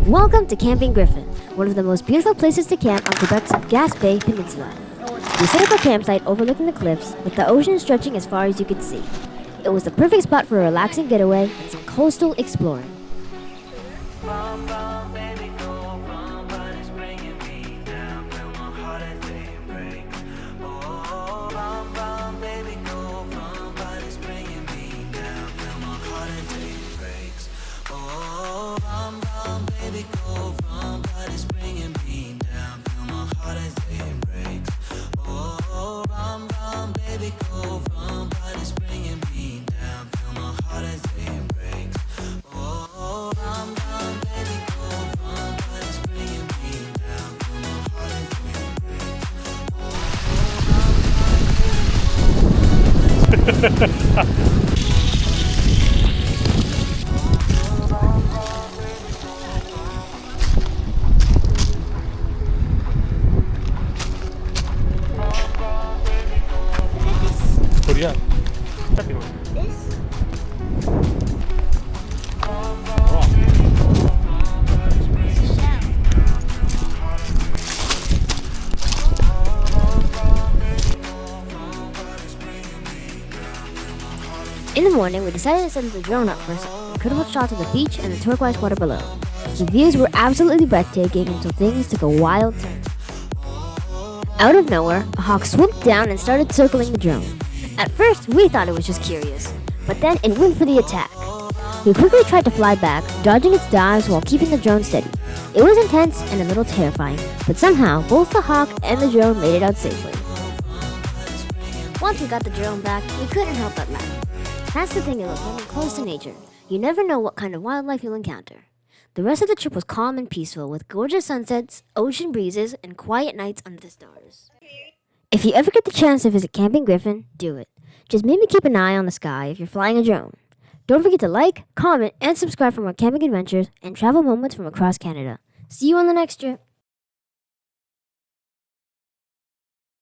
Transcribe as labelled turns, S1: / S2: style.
S1: Welcome to Camping Griffon, one of the most beautiful places to camp on Quebec's Gaspé Peninsula. We set up our campsite overlooking the cliffs, with the ocean stretching as far as you could see. It was the perfect spot for a relaxing getaway and some coastal exploring.
S2: Korean.
S1: In the morning, we decided to send the drone up for some incredible shots of the beach and the turquoise water below. The views were absolutely breathtaking until things took a wild turn. Out of nowhere, a hawk swooped down and started circling the drone. At first, we thought it was just curious, but then it went for the attack. We quickly tried to fly back, dodging its dives while keeping the drone steady. It was intense and a little terrifying, but somehow both the hawk and the drone made it out safely. Once we got the drone back, we couldn't help but laugh. That's the thing about living close to nature. You never know what kind of wildlife you'll encounter. The rest of the trip was calm and peaceful, with gorgeous sunsets, ocean breezes, and quiet nights under the stars. If you ever get the chance to visit Camping Griffon, do it. Just maybe keep an eye on the sky if you're flying a drone. Don't forget to like, comment, and subscribe for more camping adventures and travel moments from across Canada. See you on the next trip.